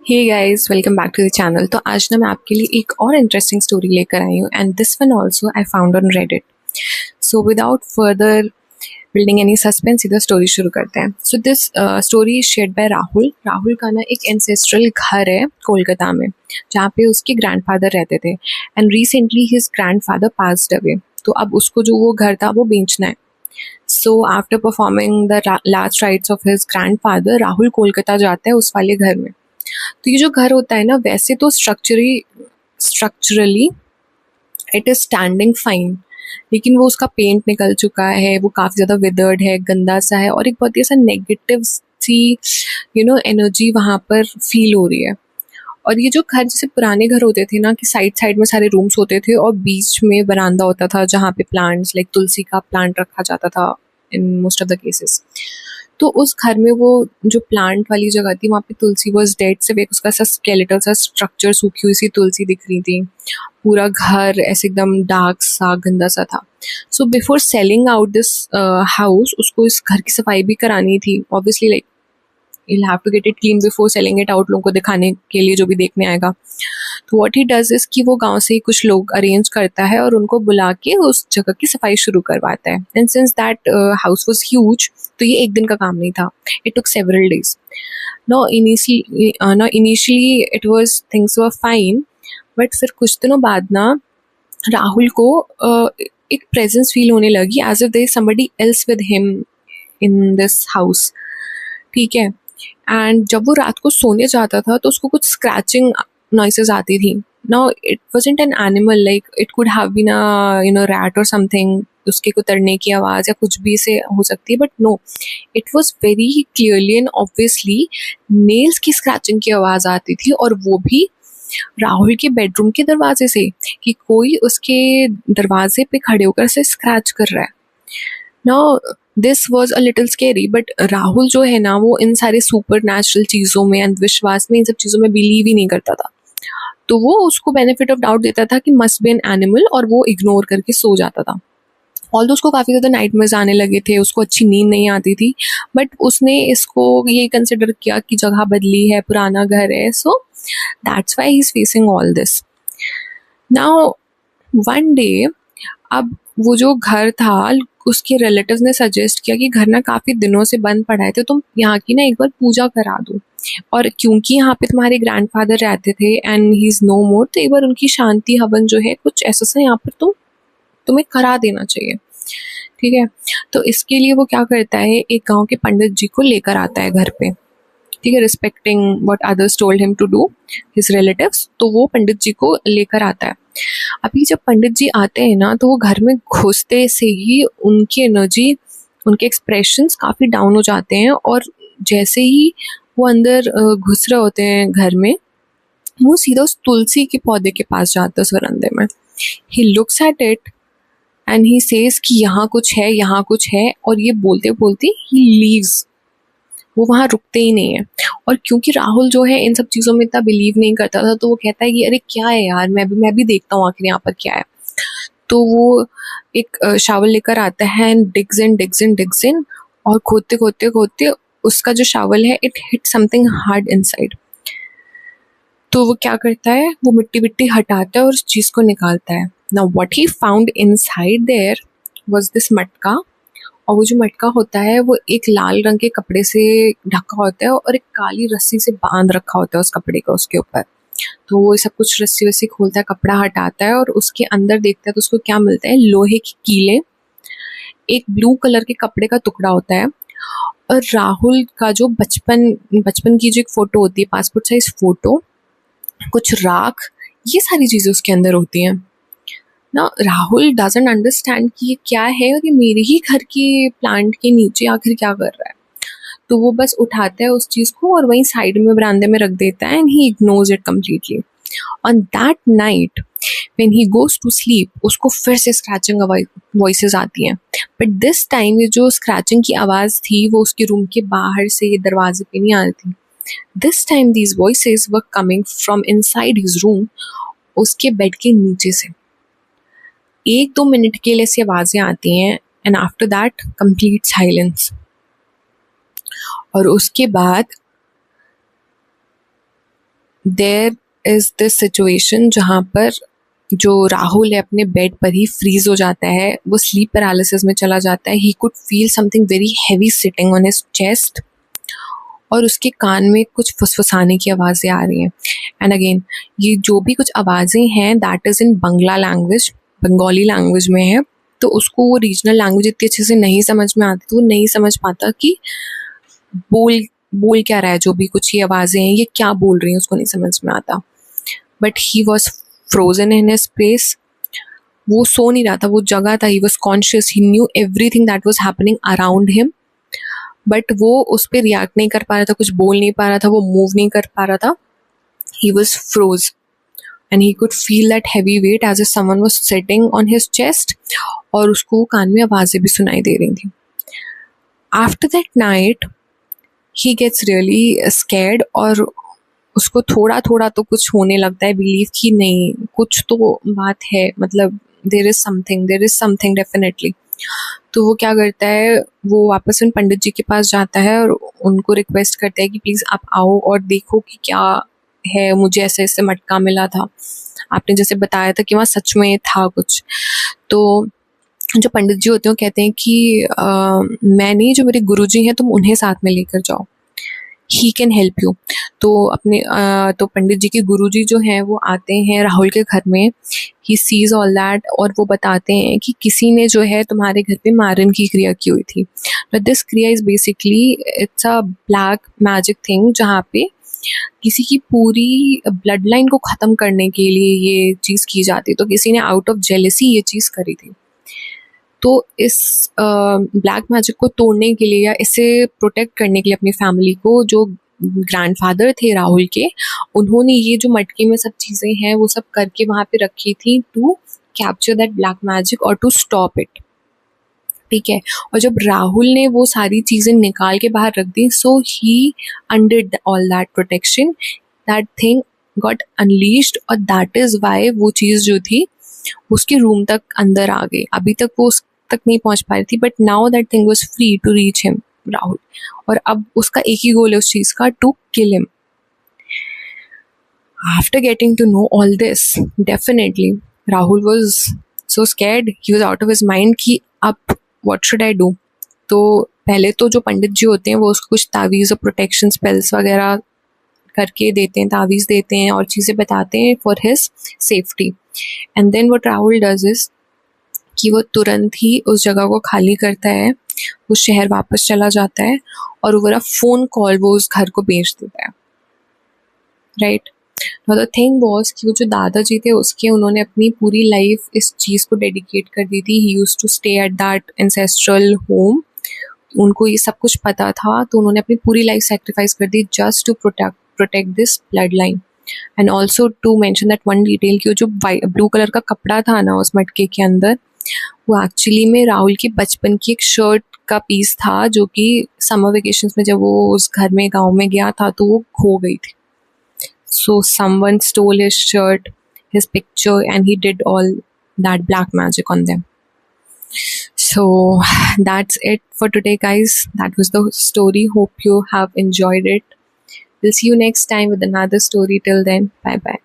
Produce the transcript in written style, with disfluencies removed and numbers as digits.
Hey guys, welcome back to the channel. तो आज ना मैं आपके लिए एक और इंटरेस्टिंग स्टोरी लेकर आई हूँ and this one also I found on Reddit. So without further building any suspense, सीधा स्टोरी शुरू करते हैं। So this story is shared by Rahul. Rahul का ना एक एंसेस्ट्रल घर है कोलकाता में, जहाँ पे उसके ग्रैंडफादर रहते थे and recently his grandfather passed away. तो अब उसको जो वो घर था वो बेचना है। So after performing the last rites of his grandfather, Rahul Kolkata जाता है उस वाले घर में। तो ये जो घर होता है ना, वैसे तो structurally it is standing fine, लेकिन वो उसका पेंट निकल चुका है, वो काफ़ी ज़्यादा विदर्ड है, गंदा सा है और एक बहुत ही ऐसा नेगेटिव सी एनर्जी वहाँ पर फील हो रही है। और ये जो घर जैसे पुराने घर होते थे ना, कि साइड साइड में सारे रूम्स होते थे और बीच में बरामदा होता था जहाँ पे प्लांट्स लाइक तुलसी का प्लांट रखा जाता था in most of the cases. तो उस घर में वो जो प्लांट वाली जगह थी, वहाँ पे तुलसी वॉज डेड, सिर्फ एक उसका सा स्केलेटल सा स्ट्रक्चर, सूखी हुई सी तुलसी दिख रही थी। पूरा घर ऐसे एकदम डार्क सा गंदा सा था। So before selling out this house, उसको इस घर की सफाई भी करानी थी obviously, like you'll have to get it clean before selling it out, लोगों को दिखाने के लिए जो भी देखने आएगा। तो व्हाट ही डज इज कि वो गांव से ही कुछ लोग अरेंज करता है और उनको बुला के उस जगह की सफाई शुरू करवाता है। And since that house was huge, तो ये एक दिन का काम नहीं था, it took several days. Know initially it was things were fine, but फिर कुछ दिनों बाद ना राहुल को एक प्रेजेंस फील होने लगी, as if there is somebody else with him in this house. ठीक है। एंड जब वो रात को सोने जाता था तो उसको कुछ स्क्रैचिंग नॉइसेस आती थी। Now it wasn't an animal, like it could have been a rat or something, उसके कुतरने की आवाज़ या कुछ भी से हो सकती है, but no, it was very clearly and obviously nails की स्क्रैचिंग की आवाज़ आती थी, और वो भी राहुल के बेडरूम के दरवाजे से, कि कोई उसके दरवाजे पे खड़े होकर से स्क्रैच कर रहा है। Now this was a little scary, but Rahul जो है ना, वो इन सारे सुपर नेचुरल चीज़ों में, अंधविश्वास में, इन सब चीज़ों में बिलीव ही नहीं करता था। तो वो उसको बेनिफिट ऑफ डाउट देता था कि मस्ट बी एन एनिमल, और वो इग्नोर करके सो जाता था। ऑल्दो उसको काफ़ी ज़्यादा नाइटमेयर्स आने लगे थे, उसको अच्छी नींद नहीं आती थी, बट उसने इसको ये कंसिडर किया कि जगह बदली है, पुराना घर है, so that's why he is facing all this. Now one day, अब वो जो घर था, उसके रिलेटिव्स ने सजेस्ट किया कि घर ना काफ़ी दिनों से बंद पड़ा है, तो तुम यहाँ की ना एक बार पूजा करा दो, और क्योंकि यहाँ पे तुम्हारे ग्रैंडफादर रहते थे एंड ही इज़ नो मोर, तो एक बार उनकी शांति हवन जो है कुछ ऐसा सा यहाँ पर तुम्हें करा देना चाहिए। ठीक है। तो इसके लिए वो क्या करता है, एक गांव के पंडित जी को लेकर आता है घर पे। ठीक है, respecting what others told him to do, his relatives, तो वो पंडित जी को लेकर आता है। अभी जब पंडित जी आते हैं ना, तो वो घर में घुसते से ही उनकी एनर्जी, उनके एक्सप्रेशंस काफ़ी डाउन हो जाते हैं, और जैसे ही वो अंदर घुस रहे होते हैं घर में, वो सीधा उस तुलसी के पौधे के पास जाता है, उस वरांदे में। He looks at it and he says कि यहाँ कुछ है, यहाँ कुछ है, और ये बोलते बोलते ही लीव्स। वो वहाँ रुकते ही नहीं है। और क्योंकि राहुल जो है इन सब चीज़ों में इतना बिलीव नहीं करता था, तो वो कहता है कि अरे क्या है यार, मैं भी देखता हूँ आखिर यहाँ पर क्या है। तो वो एक शावल लेकर आता है एंड डिग्स इन, और खोदते खोदते खोदते उसका जो शावल है, it hit something hard inside. तो वो क्या करता है, वो मिट्टी विट्टी हटाता है और उस चीज़ को निकालता है। Now what he found inside there was this मटका। और वो जो मटका होता है, वो एक लाल रंग के कपड़े से ढका होता है, और एक काली रस्सी से बांध रखा होता है उस कपड़े को उसके ऊपर। तो वो सब कुछ रस्सी वस्सी खोलता है, कपड़ा हटाता है, और उसके अंदर देखता है तो उसको क्या मिलता है, लोहे की कीलें, एक ब्लू कलर के कपड़े का टुकड़ा होता है, और राहुल का जो बचपन बचपन की जो एक फ़ोटो होती है, पासपोर्ट साइज फ़ोटो, कुछ राख, ये सारी चीज़ें उसके अंदर होती हैं ना। राहुल डजंट अंडरस्टैंड कि ये क्या है, और ये मेरे ही घर के प्लांट के नीचे आखिर क्या कर रहा है। तो वो बस उठाता है उस चीज़ को और वहीं साइड में बरामदे में रख देता है, and he ignores it completely. On that night when he goes to sleep, उसको फिर से स्क्रैचिंग वॉइसेस आती हैं, बट दिस टाइम ये जो स्क्रैचिंग की आवाज़ थी, वो उसके रूम के बाहर से दरवाजे पे नहीं आ रही थी। This time these voices were coming from inside his room, उसके बेड के नीचे से। 1-2 मिनट के लिए ऐसी आवाज़ें आती हैं, and after that complete silence. और उसके बाद देयर इज दिस सिचुएशन जहाँ पर जो राहुल है अपने बेड पर ही फ्रीज हो जाता है, वो स्लीप पैरालिसिस में चला जाता है. ही could feel something very heavy sitting on his chest, और उसके कान में कुछ फुसफुसाने की आवाज़ें आ रही हैं. एंड अगेन ये जो भी कुछ आवाज़ें हैं that is in Bangla language, Bengali language में है. तो उसको वो रीजनल लैंग्वेज इतनी अच्छे से नहीं समझ में आती, तो वो नहीं समझ पाता कि बोल बोल क्या रहा है. जो भी कुछ ये आवाज़ें हैं ये क्या बोल रही हैं उसको नहीं समझ में आता. But he was frozen in his place. वो सो नहीं रहा था, वो जगा था. He was conscious, he new everything that was happening around him, but वो उस पर रिएक्ट नहीं कर पा रहा था, कुछ बोल नहीं पा रहा था, वो मूव नहीं कर पा रहा था. He was froze and he could feel that heavy weight as if someone was sitting on his chest, और उसको कान में आवाज़ें भी सुनाई दे रही थी. After that night he gets really scared, और उसको थोड़ा थोड़ा तो कुछ होने लगता है बिलीव कि नहीं कुछ तो बात है, मतलब देर इज समथिंग डेफिनेटली. तो वो क्या करता है, वो वापस उन पंडित जी के पास जाता है और उनको रिक्वेस्ट करता है कि प्लीज़ आप आओ और देखो कि क्या है, मुझे ऐसे ऐसे मटका मिला था, आपने जैसे बताया था कि वहाँ सच में था कुछ. तो जो पंडित जी होते हैं वो कहते हैं कि मैं नहीं, जो मेरे गुरुजी हैं तुम उन्हें साथ में लेकर जाओ, ही कैन हेल्प यू. तो अपने तो पंडित जी के गुरुजी जो हैं वो आते हैं राहुल के घर में. ही सीज ऑल दैट, और वो बताते हैं कि किसी ने जो है तुम्हारे घर पे मारन की क्रिया की हुई थी. बट दिस क्रिया is basically it's a black magic thing, जहाँ पे किसी की पूरी ब्लड लाइन को ख़त्म करने के लिए ये चीज़ की जाती है. तो किसी ने आउट ऑफ जेलसी ये चीज़ करी थी. तो इस ब्लैक मैजिक को तोड़ने के लिए या इसे प्रोटेक्ट करने के लिए अपनी फैमिली को, जो ग्रैंडफादर थे राहुल के, उन्होंने ये जो मटके में सब चीज़ें हैं वो सब करके वहाँ पे रखी थी to capture that black magic और टू स्टॉप इट. ठीक है. और जब राहुल ने वो सारी चीज़ें निकाल के बाहर रख दी, so he under all that protection, that thing got unleashed, और दैट इज़ वाई वो चीज़ जो थी उसके रूम तक अंदर आ गई. अभी तक वो उस तक नहीं पहुंच पा रही थी, but now that thing was free to reach him, Rahul. और अब उसका एक ही गोल है उस चीज़ का, to kill him. After getting to know all this, definitely Rahul was so scared, he was out of his mind कि अब व्हाट शुड आई डू. तो पहले तो जो पंडित जी होते हैं वो उसको कुछ तावीज़ और प्रोटेक्शन स्पेल्स वगैरह करके देते हैं, तावीज़ देते हैं और चीज़ें बताते हैं for his safety. And then what Rahul does is कि वो तुरंत ही उस जगह को खाली करता है, उस शहर वापस चला जाता है, और वो फ़ोन कॉल वो उस घर को बेच देता है. राइट. द थिंग वॉज कि वो जो दादाजी थे उसके, उन्होंने अपनी पूरी लाइफ इस चीज़ को डेडिकेट कर दी थी. He used to stay at that ancestral home. उनको ये सब कुछ पता था, तो उन्होंने अपनी पूरी लाइफ सेक्रीफाइस कर दी just to protect this bloodline. And also to mention that one detail कि वो जो ब्लू कलर का कपड़ा था ना उस मटके के अंदर, वो एक्चुअली में राहुल की बचपन की एक शर्ट का पीस था, जो कि समर वेकेशंस में जब वो उस घर में गांव में गया था तो वो खो गई थी. So someone stole his shirt, his picture, and he did all that black magic on them. So that's it for today, guys. That was the story. Hope you have enjoyed it. We'll see you next time with another story. Till then, bye bye.